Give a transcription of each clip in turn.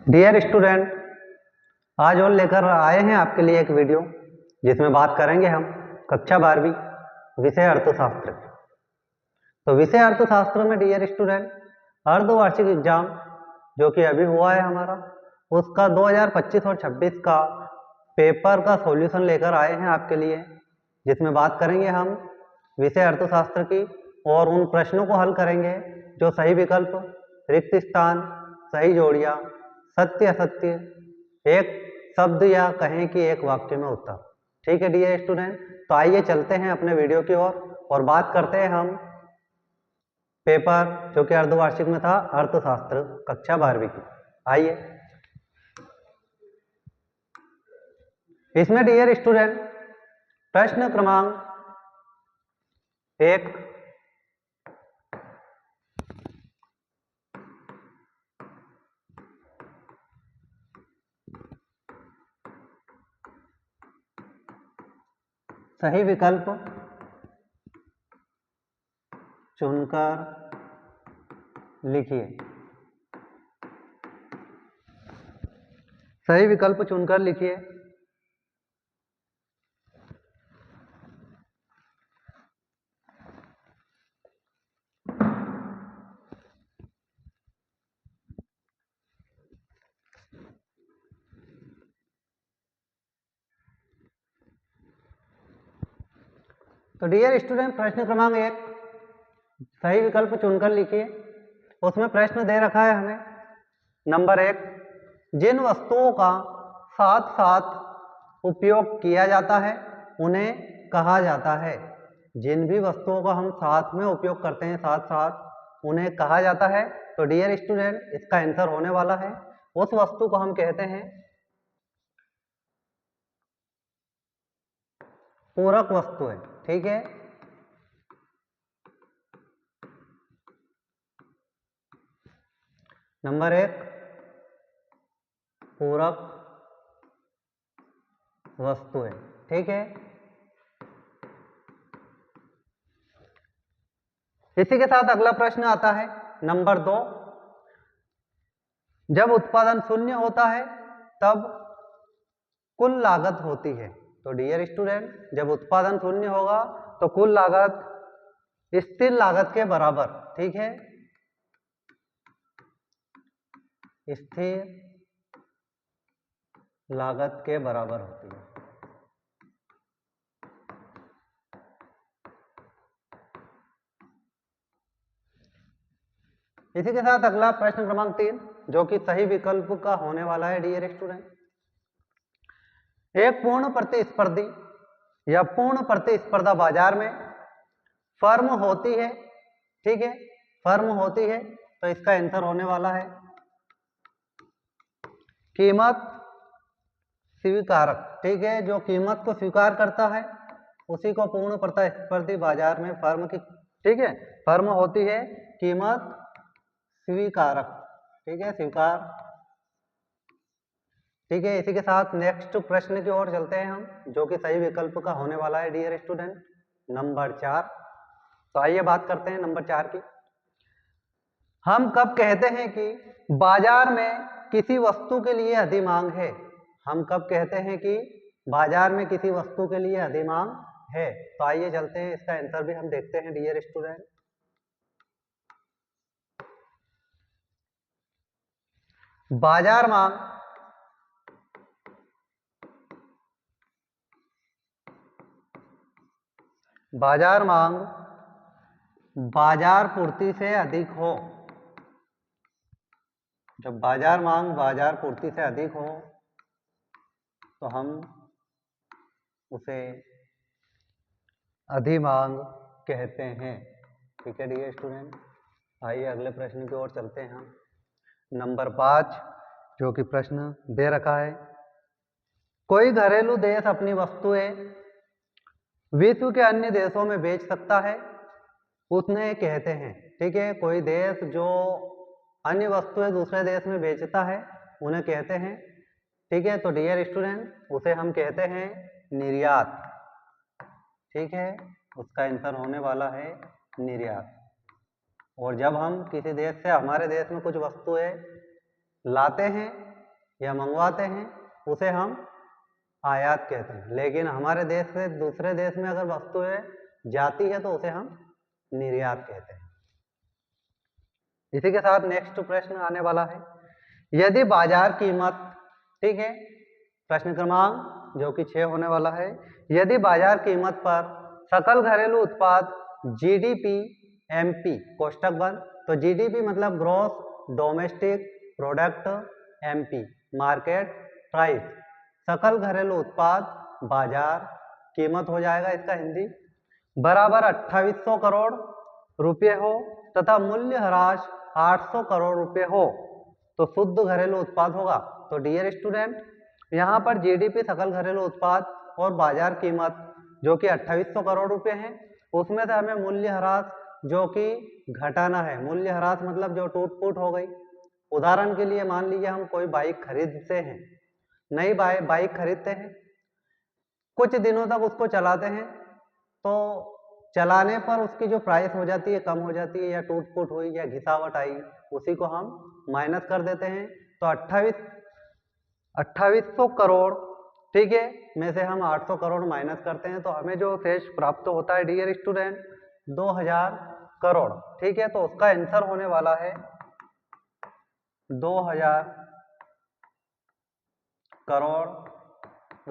Dear student, आज और लेकर आए हैं आपके लिए एक वीडियो जिसमें बात करेंगे हम कक्षा 12वीं विषय अर्थशास्त्र। तो विषय अर्थशास्त्र में डियर स्टूडेंट अर्धवार्षिक एग्जाम जो कि अभी हुआ है हमारा, उसका 2025 और 26 का पेपर का सॉल्यूशन लेकर आए हैं आपके लिए, जिसमें बात करेंगे हम विषय अर्थशास्त्र की और उन प्रश्नों को हल करेंगे जो सही विकल्प, रिक्त स्थान, सही जोड़ियां, सत्य असत्य, एक शब्द या कहें कि एक वाक्य में उत्तर। ठीक है डियर स्टूडेंट, तो आइए चलते हैं अपने वीडियो की ओर और बात करते हैं हम पेपर जो कि अर्धवार्षिक में था अर्थशास्त्र कक्षा 12वीं की। आइए, इसमें डियर स्टूडेंट प्रश्न क्रमांक 1, सही विकल्प चुनकर लिखिए। सही विकल्प चुनकर लिखिए। तो डियर स्टूडेंट प्रश्न क्रमांक 1, सही विकल्प चुनकर लिखिए। उसमें प्रश्न दे रखा है हमें नंबर 1, जिन वस्तुओं का साथ साथ उपयोग किया जाता है उन्हें कहा जाता है। जिन भी वस्तुओं का हम साथ में उपयोग करते हैं साथ साथ उन्हें कहा जाता है। तो डियर स्टूडेंट इसका आंसर होने वाला है, उस वस्तु को हम कहते हैं पूरक वस्तुएं। ठीक है, नंबर 1 पूरक वस्तुएं। ठीक है, इसी के साथ अगला प्रश्न आता है नंबर 2, जब उत्पादन शून्य होता है तब कुल लागत होती है। तो डियर स्टूडेंट जब उत्पादन शून्य होगा तो कुल लागत स्थिर लागत के बराबर, ठीक है, स्थिर लागत के बराबर होती है। इसी के साथ अगला प्रश्न क्रमांक 3 जो कि सही विकल्प का होने वाला है डियर स्टूडेंट, एक पूर्ण प्रतिस्पर्धी या पूर्ण प्रतिस्पर्धा बाजार में फर्म होती है। ठीक है, फर्म होती है, तो इसका आंसर होने वाला है कीमत स्वीकारक। ठीक है, जो कीमत को स्वीकार करता है उसी को पूर्ण प्रतिस्पर्धी बाजार में फर्म की, ठीक है, फर्म होती है कीमत स्वीकारक। ठीक है, स्वीकार। ठीक है, इसी के साथ नेक्स्ट प्रश्न की ओर चलते हैं हम, जो कि सही विकल्प का होने वाला है डियर स्टूडेंट नंबर 4। तो आइए बात करते हैं नंबर 4 की। हम कब कहते हैं कि बाजार में किसी वस्तु के लिए अधिमांग है? हम कब कहते हैं कि बाजार में किसी वस्तु के लिए अधिमांग है? तो आइए चलते हैं, इसका आंसर भी हम देखते हैं डियर स्टूडेंट। बाजार मांग बाजार मांग बाजार पूर्ति से अधिक हो। जब बाजार मांग बाजार पूर्ति से अधिक हो तो हम उसे अधिमांग कहते हैं। ठीक है डियर स्टूडेंट, आइए अगले प्रश्न की ओर चलते हैं हम। नंबर 5 जो कि प्रश्न दे रखा है, कोई घरेलू देश अपनी वस्तुएं विश्व के अन्य देशों में बेच सकता है, उतने कहते हैं। ठीक है, कोई देश जो अन्य वस्तुएं दूसरे देश में बेचता है उन्हें कहते हैं। ठीक है, तो डियर स्टूडेंट उसे हम कहते हैं निर्यात। ठीक है, उसका आंसर होने वाला है निर्यात। और जब हम किसी देश से हमारे देश में कुछ वस्तुएं लाते हैं या मंगवाते हैं उसे हम आयात कहते हैं, लेकिन हमारे देश से दूसरे देश में अगर वस्तुएं जाती है तो उसे हम निर्यात कहते हैं। इसी के साथ नेक्स्ट प्रश्न आने वाला है, यदि बाजार कीमत, ठीक है, प्रश्न क्रमांक जो कि 6 होने वाला है, यदि बाजार कीमत पर सकल घरेलू उत्पाद जीडीपी एमपी कोष्टक बंद, तो जीडीपी मतलब gross domestic product, MP market price, सकल घरेलू उत्पाद बाजार कीमत हो जाएगा इसका हिंदी, बराबर 2800 करोड़ रुपए हो तथा मूल्य ह्रास 800 करोड़ रुपए हो तो शुद्ध घरेलू उत्पाद होगा। तो डियर स्टूडेंट, यहाँ पर जीडीपी सकल घरेलू उत्पाद और बाजार कीमत जो कि 2800 करोड़ रुपए है, उसमें से हमें मूल्य ह्रास जो कि घटाना है। मूल्य ह्रास मतलब जो टूट फूट हो गई। उदाहरण के लिए मान लीजिए हम कोई बाइक खरीदते हैं, नई बाइक खरीदते हैं, कुछ दिनों तक उसको चलाते हैं, तो चलाने पर उसकी जो प्राइस हो जाती है कम हो जाती है, या टूट फूट हुई या घिसावट आई, उसी को हम माइनस कर देते हैं। तो 2800 करोड़, ठीक है, में से हम 800 करोड़ माइनस करते हैं तो हमें जो शेष प्राप्त होता है डियर स्टूडेंट 2000 करोड़, ठीक है। तो उसका आंसर होने वाला है 2000 करोड़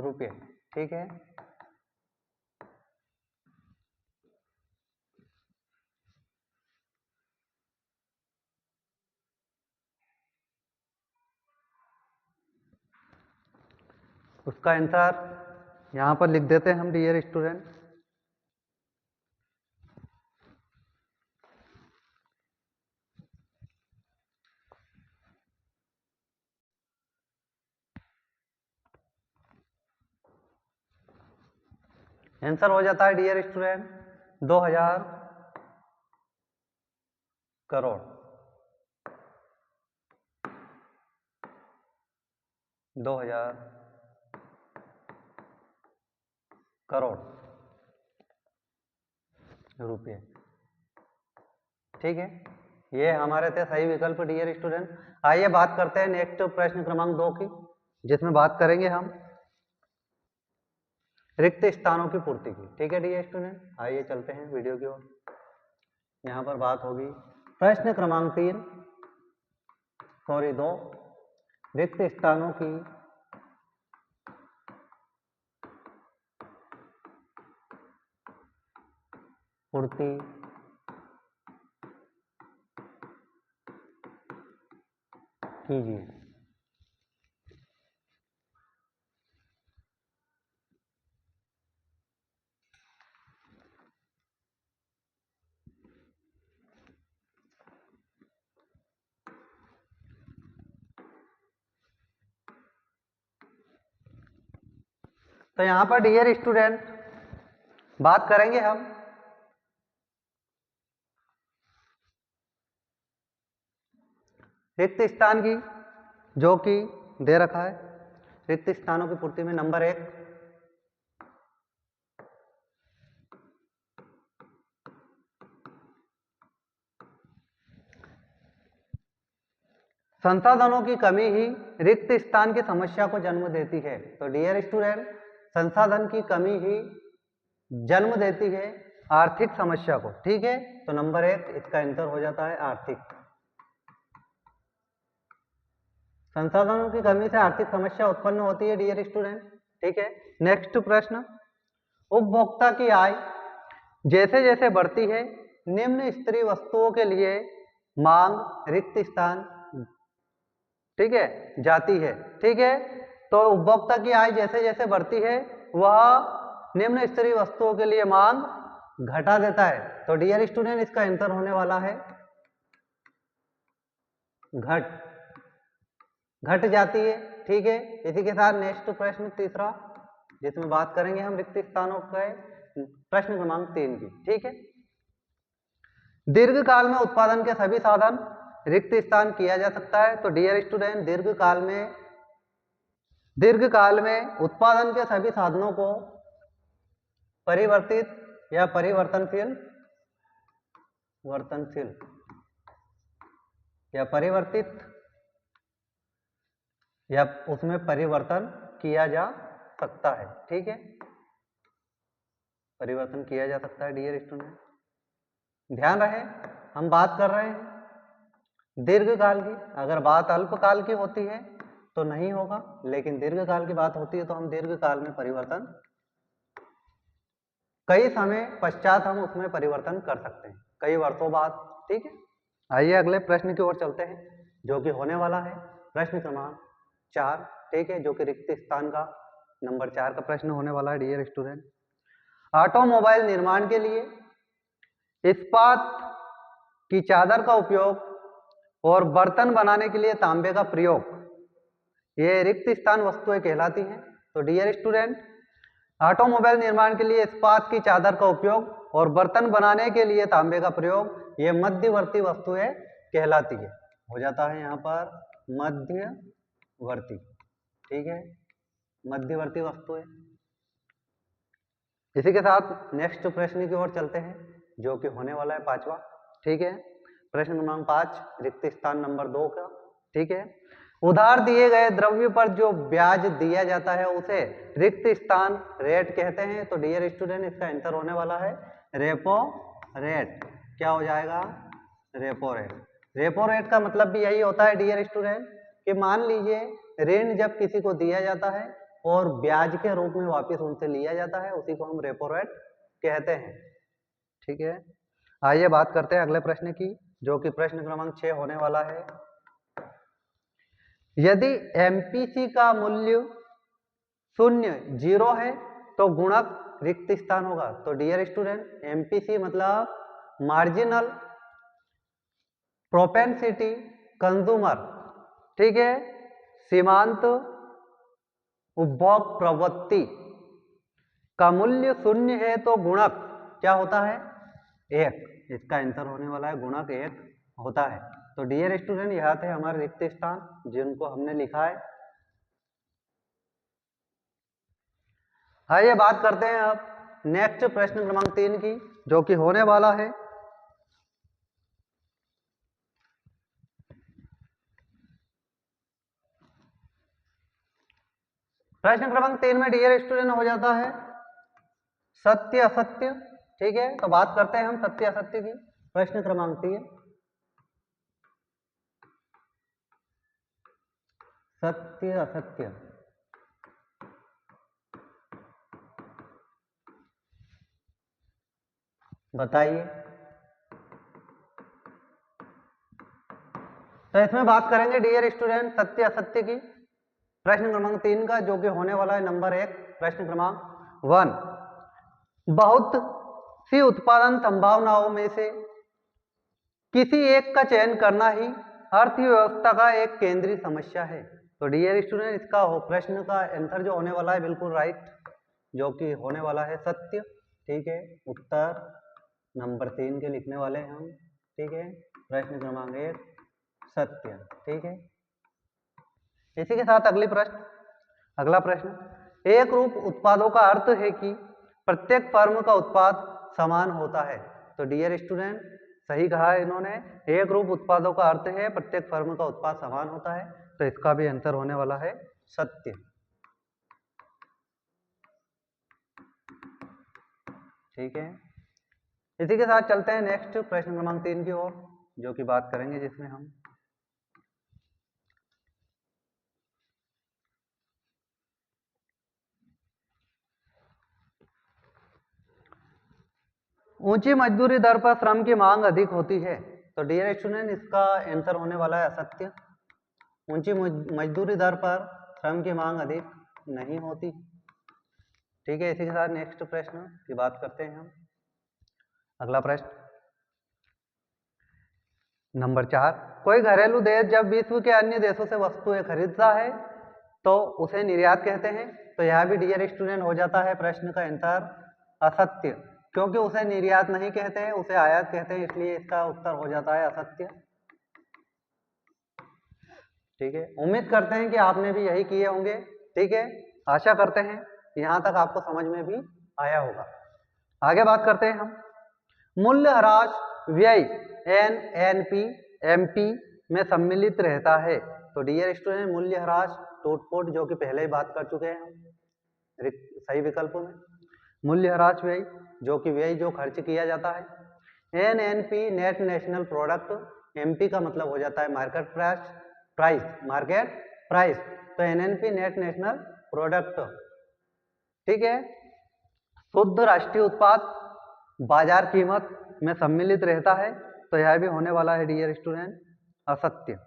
रुपए, ठीक है। उसका आंसर यहाँ पर लिख देते हैं हम डियर स्टूडेंट। आंसर हो जाता है डियर स्टूडेंट 2000 करोड़, 2000 करोड़ रुपये, ठीक है। ये हमारे थे सही विकल्प डियर स्टूडेंट। आइए बात करते हैं नेक्स्ट प्रश्न क्रमांक 2 की, जिसमें बात करेंगे हम रिक्त स्थानों की पूर्ति की, ठीक है डियर स्टूडेंट। आइए चलते हैं वीडियो की ओर। यहाँ पर बात होगी प्रश्न क्रमांक 3 सॉरी 2, रिक्त स्थानों की पूर्ति कीजिए। तो यहाँ पर डियर स्टूडेंट बात करेंगे हम रिक्त स्थान की, जो कि दे रखा है। रिक्त स्थानों की पूर्ति में नंबर 1, संसाधनों की कमी ही रिक्त स्थान की समस्या को जन्म देती है। तो डियर स्टूडेंट, संसाधन की कमी ही जन्म देती है आर्थिक समस्या को, ठीक है। तो नंबर 1 इसका आंसर हो जाता है आर्थिक। संसाधनों की कमी से आर्थिक समस्या उत्पन्न होती है डियर स्टूडेंट, ठीक है। नेक्स्ट प्रश्न, उपभोक्ता की आय जैसे जैसे बढ़ती है निम्न स्तरीय वस्तुओं के लिए मांग रिक्त स्थान, ठीक है, जाती है, ठीक है। तो उपभोक्ता की आय जैसे जैसे बढ़ती है वह निम्न स्तरीय वस्तुओं के लिए मांग घटा देता है। तो डियर स्टूडेंट इसका आंसर होने वाला है घट जाती है, ठीक है। इसी के साथ नेक्स्ट प्रश्न तीसरा, जिसमें बात करेंगे हम रिक्त स्थानों के, प्रश्न क्रमांक 3 की, ठीक है। दीर्घकाल में उत्पादन के सभी साधन रिक्त स्थान किया जा सकता है। तो डियर स्टूडेंट, दीर्घकाल में उत्पादन के सभी साधनों को परिवर्तित या परिवर्तनशील या परिवर्तित या उसमें परिवर्तन किया जा सकता है। ठीक है, परिवर्तन किया जा सकता है डियर स्टूडेंट। ध्यान रहे हम बात कर रहे हैं दीर्घकाल की। अगर बात अल्पकाल की होती है तो नहीं होगा, लेकिन दीर्घकाल की बात होती है तो हम दीर्घकाल में परिवर्तन कई समय पश्चात हम उसमें परिवर्तन कर सकते हैं, कई वर्षों बाद। ठीक है, आइए अगले प्रश्न की ओर चलते हैं, जो कि होने वाला है प्रश्न क्रमांक 4। ठीक है, जो कि रिक्त स्थान का नंबर 4 का प्रश्न होने वाला है डियर स्टूडेंट। ऑटोमोबाइल निर्माण के लिए इस्पात की चादर का उपयोग और बर्तन बनाने के लिए तांबे का प्रयोग, ये रिक्त स्थान वस्तुएं कहलाती हैं। तो डियर स्टूडेंट, ऑटोमोबाइल निर्माण के लिए इस्पात की चादर का उपयोग और बर्तन बनाने के लिए तांबे का प्रयोग, ये मध्यवर्ती वस्तुएं कहलाती है। हो जाता है यहाँ पर मध्यवर्ती। ठीक है, मध्यवर्ती वस्तुएं। इसी के साथ नेक्स्ट प्रश्न की ओर चलते हैं, जो कि होने वाला है 5वां। ठीक है, प्रश्न क्रमांक 5 रिक्त स्थान नंबर 2 का। ठीक है, उधार दिए गए द्रव्य पर जो ब्याज दिया जाता है उसे रिक्त स्थान रेट कहते हैं। तो डियर स्टूडेंट, इसका आंसर होने वाला है रेपो रेट। क्या हो जाएगा? Repo rate. रेपो रेट का मतलब भी यही होता है डियर स्टूडेंट कि मान लीजिए ऋण जब किसी को दिया जाता है और ब्याज के रूप में वापस उनसे लिया जाता है, उसी को हम रेपो रेट कहते हैं। ठीक है, आइए बात करते हैं अगले प्रश्न की, जो कि प्रश्न क्रमांक 6 होने वाला है। यदि एमपीसी का मूल्य 0 है तो गुणक रिक्त स्थान होगा। तो डियर स्टूडेंट, एमपीसी मतलब मार्जिनल प्रोपेंसिटी कंज्यूमर। ठीक है, सीमांत उपभोग प्रवृत्ति का मूल्य 0 है तो गुणक क्या होता है? 1। इसका आंसर होने वाला है गुणक 1 होता है। तो डियर स्टूडेंट, यहाँ थे हमारे रिक्त स्थान जिनको हमने लिखा है। आइए बात करते हैं अब नेक्स्ट प्रश्न क्रमांक 3 की, जो कि होने वाला है प्रश्न क्रमांक 3 में डियर स्टूडेंट हो जाता है सत्य असत्य। ठीक है, तो बात करते हैं हम सत्य असत्य की। प्रश्न क्रमांक 3 सत्य असत्य। बताइए। तो इसमें बात करेंगे डियर स्टूडेंट सत्य असत्य की, प्रश्न क्रमांक 3 का, जो कि होने वाला है नंबर 1। प्रश्न क्रमांक 1, बहुत सी उत्पादन संभावनाओं में से किसी एक का चयन करना ही अर्थव्यवस्था का एक केंद्रीय समस्या है। तो डियर स्टूडेंट, इसका प्रश्न का आंसर जो होने वाला है बिल्कुल राइट, जो कि होने वाला है सत्य। ठीक है, उत्तर नंबर 3 के लिखने वाले हैं हम। ठीक है, प्रश्न क्रमांक 1 सत्य। ठीक है, इसी के साथ अगला प्रश्न, एक रूप उत्पादों का अर्थ है कि प्रत्येक फर्म का उत्पाद समान होता है। तो डियर स्टूडेंट, सही कहा है इन्होंने, एक रूप उत्पादों का अर्थ है प्रत्येक फर्म का उत्पाद समान होता है। तो इसका भी आंसर होने वाला है सत्य। ठीक है, इसी के साथ चलते हैं नेक्स्ट प्रश्न क्रमांक 3 की ओर, जो कि बात करेंगे जिसमें हम ऊंची मजदूरी दर पर श्रम की मांग अधिक होती है। तो डियर स्टूडेंट, इसका आंसर होने वाला है असत्य। ऊंची मजदूरी दर पर श्रम की मांग अधिक नहीं होती। ठीक है, इसी के साथ नेक्स्ट प्रश्न की बात करते हैं हम। अगला प्रश्न नंबर 4, कोई घरेलू देश जब विश्व के अन्य देशों से वस्तुएं खरीदता है तो उसे निर्यात कहते हैं। तो यह भी डियर स्टूडेंट हो जाता है प्रश्न का आंसर असत्य, क्योंकि उसे निर्यात नहीं कहते हैं, उसे आयात कहते हैं, इसलिए इसका उत्तर हो जाता है असत्य। ठीक है, उम्मीद करते हैं कि आपने भी यही किए होंगे। ठीक है, आशा करते हैं यहां तक आपको समझ में भी आया होगा। आगे बात करते हैं हम मूल्यह्रास व्यय NNP MP में सम्मिलित रहता है। तो डियर स्टूडेंट, मूल्यह्रास टूट-फूट, जो कि पहले ही बात कर चुके हैं हम सही विकल्पों में। मूल्यह्रास व्यय, जो कि व्यय जो खर्च किया जाता है। NNP, net national product, MP का मतलब हो जाता है मार्केट प्राइस, मार्केट प्राइस, तो एनएनपी नेट नेशनल प्रोडक्ट, ठीक है। शुद्ध राष्ट्रीय उत्पाद बाजार कीमत में सम्मिलित रहता है, तो यह भी होने वाला है डियर स्टूडेंट असत्य।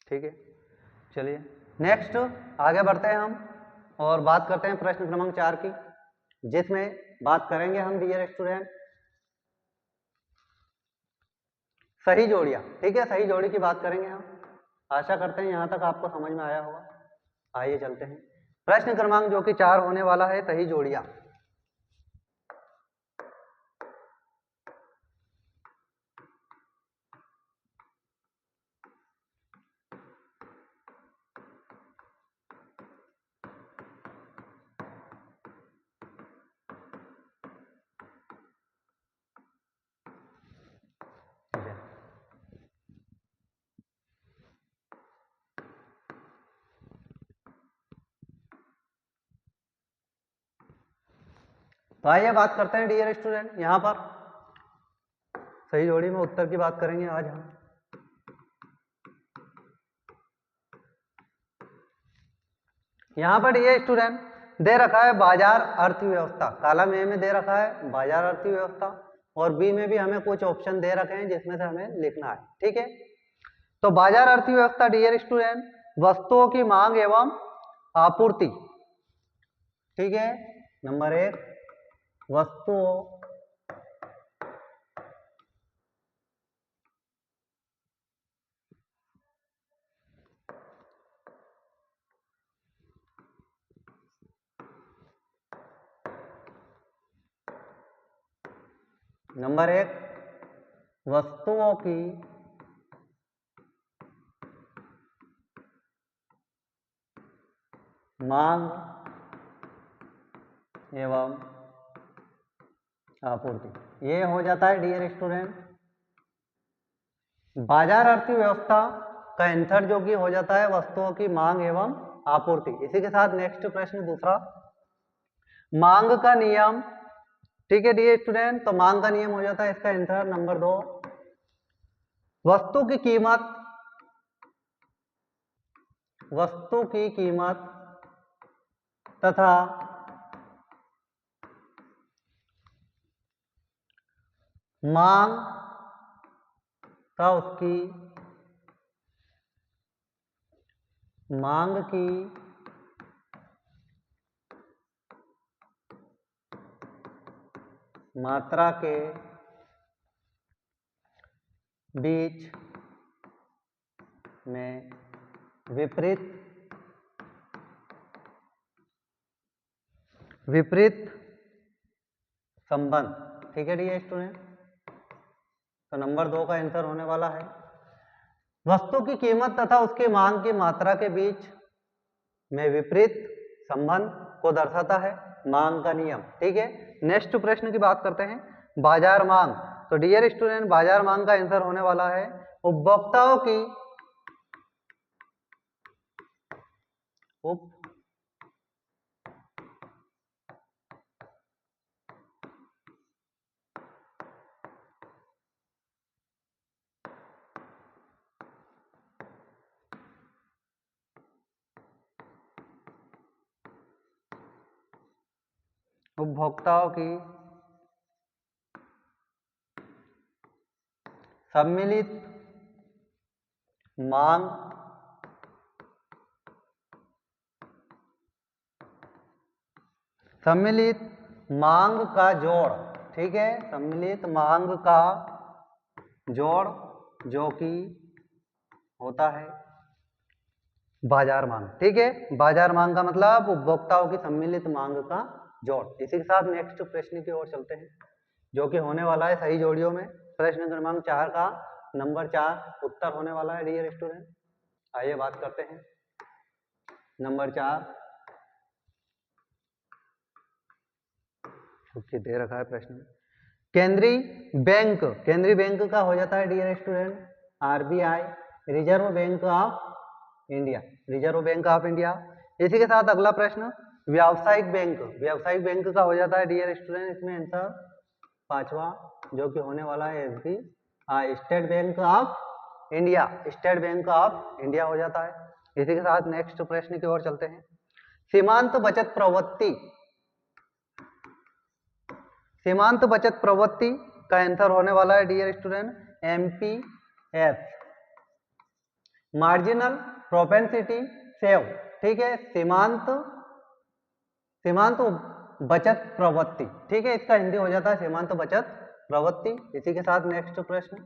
ठीक है, चलिए नेक्स्ट आगे बढ़ते हैं हम और बात करते हैं प्रश्न क्रमांक 4 की, जिसमें बात करेंगे हम डियर स्टूडेंट सही जोड़ियां। ठीक है, सही जोड़ी की बात करेंगे हम। आशा करते हैं यहां तक आपको समझ में आया होगा। आइए चलते हैं प्रश्न क्रमांक जो कि 4 होने वाला है, सही जोड़ियां। तो आइए बात करते हैं डियर स्टूडेंट, यहां पर सही जोड़ी में उत्तर की बात करेंगे आज हम। यहां पर डियर स्टूडेंट दे रखा है बाजार अर्थव्यवस्था, कॉलम ए में दे रखा है बाजार अर्थव्यवस्था, और बी में भी हमें कुछ ऑप्शन दे रखे हैं जिसमें से हमें लिखना है। ठीक है, तो बाजार अर्थव्यवस्था डियर स्टूडेंट वस्तुओं की मांग एवं आपूर्ति। ठीक है, नंबर 1 वस्तुओं नंबर 1 वस्तुओं की मांग एवं आपूर्ति। ये हो जाता है डियर स्टूडेंट बाजार अर्थव्यवस्था का आंसर, जो कि हो जाता है वस्तुओं की मांग एवं आपूर्ति। इसी के साथ नेक्स्ट प्रश्न दूसरा, मांग का नियम। ठीक है डियर स्टूडेंट, तो मांग का नियम हो जाता है इसका आंसर नंबर 2 वस्तु की कीमत तथा मांग का उसकी मांग की मात्रा के बीच में विपरीत संबंध। ठीक है डियर स्टूडेंट, तो नंबर 2 का आंसर होने वाला है वस्तु की कीमत तथा उसकी मांग की मात्रा के बीच में विपरीत संबंध को दर्शाता है मांग का नियम। ठीक है, नेक्स्ट प्रश्न की बात करते हैं बाजार मांग। तो डियर स्टूडेंट बाजार मांग का आंसर होने वाला है उपभोक्ताओं की उपभोक्ताओं की सम्मिलित मांग का जोड़। ठीक है, सम्मिलित मांग का जोड़, जो कि होता है बाजार मांग। ठीक है, बाजार मांग का मतलब उपभोक्ताओं की सम्मिलित मांग का जोड़। इसी के साथ नेक्स्ट प्रश्न की ओर चलते हैं, जो कि होने वाला है सही जोड़ियों में। प्रश्न क्रमांक 4 का नंबर 4 उत्तर होने वाला है डियर स्टूडेंट। आइए बात करते हैं नंबर 4 क्योंकि दे रखा है प्रश्न में। केंद्रीय बैंक का हो जाता है dear student RBI, reserve bank of India, reserve bank of India. इसी के साथ अगला प्रश्न व्यावसायिक व्यवसायिक बैंक का हो जाता है डियर स्टूडेंट, इसमें आंसर पांचवा जो कि होने वाला है SB state bank of India, state bank of India हो जाता है। इसी के साथ नेक्स्ट प्रश्न की ओर चलते हैं। सीमांत बचत प्रवृत्ति, सीमांत बचत प्रवृत्ति का आंसर होने वाला है dear student MPS, marginal propensity save, ठीक है, सीमांत बचत प्रवृत्ति, ठीक है, इसका हिंदी हो जाता है सीमांत बचत प्रवृत्ति। इसी के साथ नेक्स्ट प्रश्न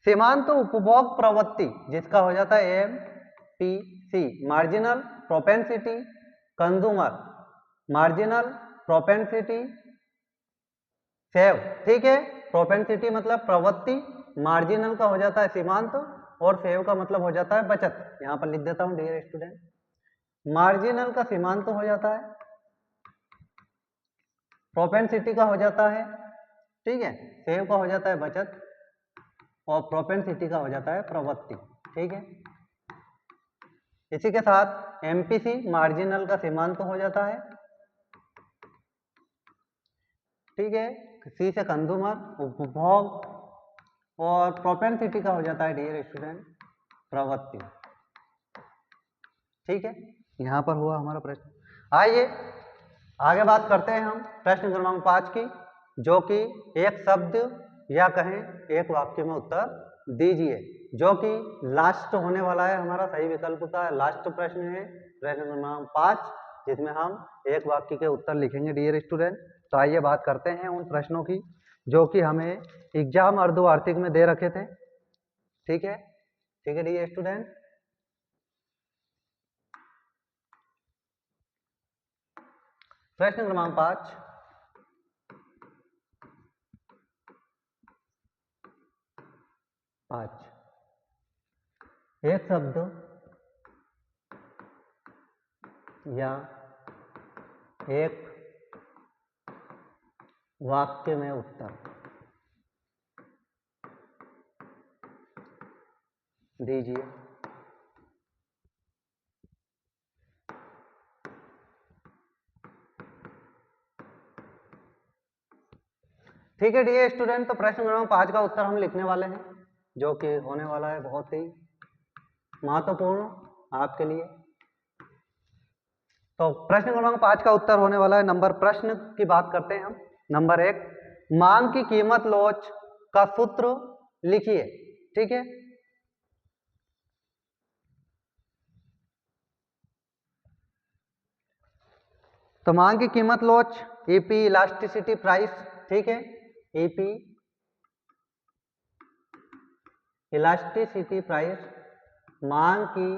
सीमांत उपभोग प्रवृत्ति जिसका हो जाता है MPC, marginal propensity consumer, marginal propensity save, ठीक है, प्रोपेंसिटी मतलब प्रवृत्ति, मार्जिनल का हो जाता है सीमांत और सेव का मतलब हो जाता है बचत। यहां पर लिख देता हूं डियर स्टूडेंट, मार्जिनल का सीमांत हो जाता है, प्रोपेंसिटी का हो जाता है, ठीक है, सेव का हो जाता है बचत और प्रोपेंसिटी का हो जाता है प्रवृत्ति, ठीक है। इसी के साथ एमपीसी मार्जिनल का सीमांत हो जाता है, ठीक है, सी से कंज्यूमर उपभोग और प्रोपेंसिटी का हो जाता है डियर स्टूडेंट प्रवृत्ति, ठीक है। यहां पर हुआ हमारा प्रश्न। आइए आगे बात करते हैं हम प्रश्न क्रमांक 5 की, जो कि एक शब्द या कहें एक वाक्य में उत्तर दीजिए, जो कि लास्ट होने वाला है हमारा सही विकल्प का लास्ट प्रश्न है प्रश्न क्रमांक 5, जिसमें हम एक वाक्य के उत्तर लिखेंगे डियर स्टूडेंट। तो आइए बात करते हैं उन प्रश्नों की जो कि हमें एग्जाम अर्धवार्षिक में दे रखे थे, ठीक है, ठीक है डियर स्टूडेंट। प्रश्न क्रमांक 5, एक शब्द या एक वाक्य में उत्तर दीजिए। ठीक है डियर स्टूडेंट, तो प्रश्न क्रमांक 5 का उत्तर हम लिखने वाले हैं, जो कि होने वाला है बहुत ही महत्वपूर्ण आपके लिए। तो प्रश्न क्रमांक 5 का उत्तर होने वाला है नंबर, प्रश्न की बात करते हैं हम। नंबर 1, मांग की कीमत लोच का सूत्र लिखिए, ठीक है। तो मांग की कीमत लोच ईपी इलास्टिसिटी प्राइस, ठीक है, ईपी इलास्टिसिटी प्राइस, मांग की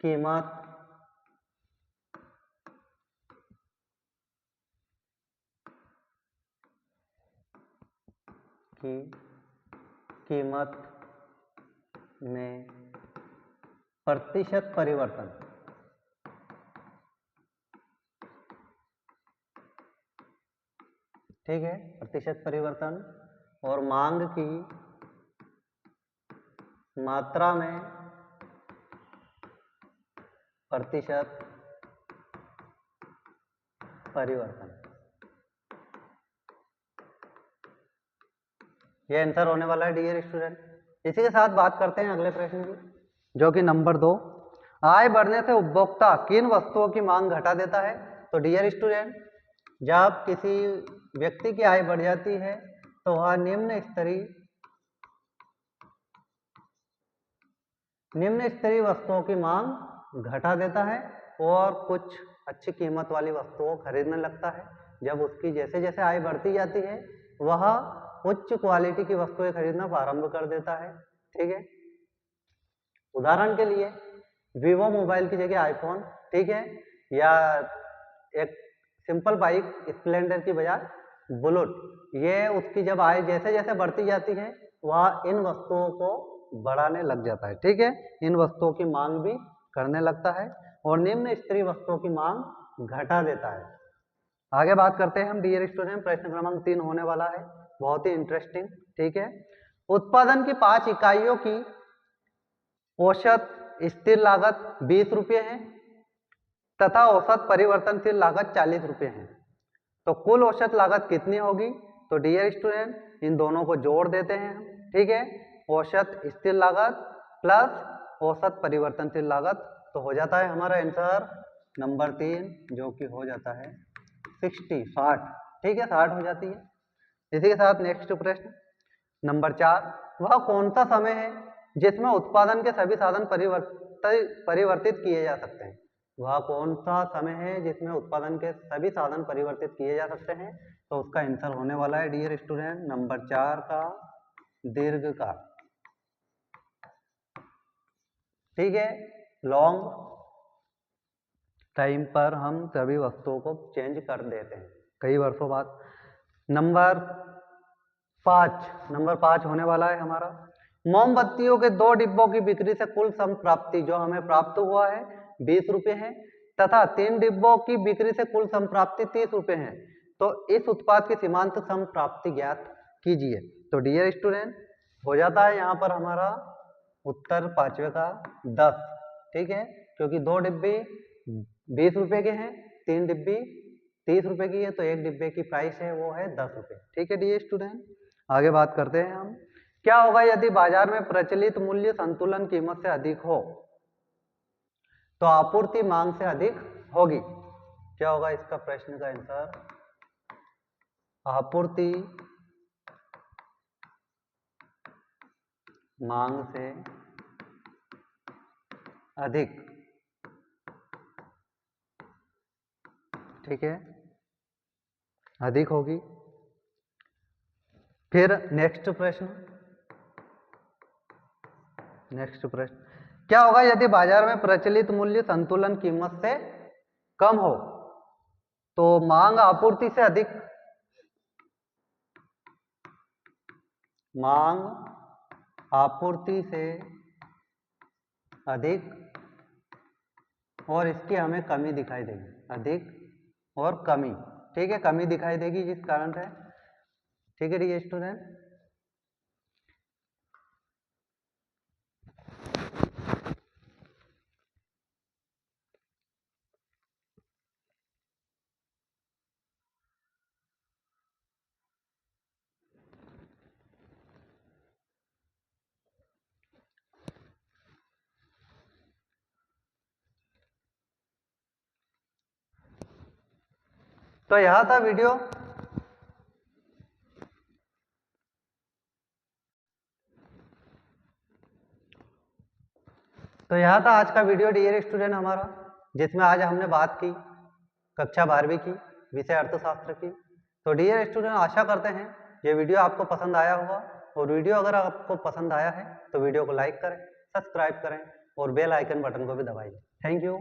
कीमत की कीमत में प्रतिशत परिवर्तन, ठीक है, प्रतिशत परिवर्तन और मांग की मात्रा में प्रतिशत परिवर्तन, ये आंसर होने वाला है डियर स्टूडेंट। इसी के साथ बात करते हैं अगले प्रश्न की, जो कि नंबर 2, आय बढ़ने से उपभोक्ता किन वस्तुओं की मांग घटा देता है। तो डियर स्टूडेंट, जब किसी व्यक्ति की आय बढ़ जाती है तो वह निम्न स्तरीय वस्तुओं की मांग घटा देता है और कुछ अच्छी कीमत वाली वस्तुओं खरीदने लगता है। जब उसकी जैसे जैसे आय बढ़ती जाती है वह उच्च क्वालिटी की वस्तुएं खरीदना प्रारंभ कर देता है, ठीक है। उदाहरण के लिए वीवो मोबाइल की जगह आईफोन, ठीक है, या एक सिंपल बाइक स्प्लेंडर की बजाय बुलेट, ये उसकी जब आय जैसे जैसे बढ़ती जाती है वह इन वस्तुओं को बढ़ाने लग जाता है, ठीक है, इन वस्तुओं की मांग भी करने लगता है। और निम्न स्तरीय वस्तुओं की मांग घटा देता है। आगे बात करते हैं हम डियर स्टूडेंट, प्रश्न क्रमांक 3 होने वाला है, बहुत ही इंटरेस्टिंग। ठीक है, उत्पादन की 5 इकाइयों की औसत स्थिर लागत 20 रुपये है तथा औसत परिवर्तनशील लागत 40 रुपये है। तो कुल औसत लागत कितनी होगी? तो डियर स्टूडेंट इन दोनों को जोड़ देते हैं हम। ठीक है, औसत स्थिर लागत प्लस औसत परिवर्तनशील लागत, तो हो जाता है हमारा आंसर नंबर 3, जो कि हो जाता है 60। ठीक है, 60 हो जाती है। इसी के साथ नेक्स्ट प्रश्न नंबर 4, वह कौन सा समय है जिसमें उत्पादन के सभी साधन परिवर्तित किए जा सकते हैं? वह कौन सा समय है जिसमें उत्पादन के सभी साधन परिवर्तित किए जा सकते हैं? तो उसका आंसर होने वाला है डियर स्टूडेंट नंबर 4 का दीर्घकाल। ठीक है, लॉन्ग टाइम पर हम सभी वस्तुओं को चेंज कर देते हैं कई वर्षों बाद। नंबर 5 होने वाला है हमारा, मोमबत्तियों के 2 डिब्बों की बिक्री से कुल संप्राप्ति जो हमें प्राप्त हुआ है 20 रुपये है तथा 3 डिब्बों की बिक्री से कुल संप्राप्ति 30 रुपये है। तो इस उत्पाद की सीमांत संप्राप्ति ज्ञात कीजिए। तो डियर स्टूडेंट हो जाता है यहाँ पर हमारा उत्तर 5वें का 10। ठीक है, क्योंकि 2 डिब्बे 20 रुपये के हैं, 3 डिब्बी 30 रुपये की है, तो 1 डिब्बे की प्राइस है वो है 10 रुपये। ठीक है डियर स्टूडेंट, आगे बात करते हैं हम। क्या होगा यदि बाजार में प्रचलित मूल्य संतुलन कीमत से अधिक हो? तो आपूर्ति मांग से अधिक होगी। क्या होगा इसका प्रश्न का आंसर? आपूर्ति मांग से अधिक। ठीक है, अधिक होगी। फिर नेक्स्ट प्रश्न, क्या होगा यदि बाजार में प्रचलित मूल्य संतुलन कीमत से कम हो? तो मांग आपूर्ति से अधिक, मांग आपूर्ति से अधिक और इसकी हमें कमी दिखाई देगी, अधिक और कमी। ठीक है, कमी दिखाई देगी जिस कारण से। ठीक है डियर स्टूडेंट, तो यह था वीडियो। तो यह था आज का वीडियो डियर स्टूडेंट हमारा, जिसमें आज हमने बात की कक्षा 12वीं की विषय अर्थशास्त्र की। तो डियर स्टूडेंट आशा करते हैं ये वीडियो आपको पसंद आया होगा, और वीडियो अगर आपको पसंद आया है तो वीडियो को लाइक करें, सब्सक्राइब करें और बेल आइकन बटन को भी दबाइए। Thank you.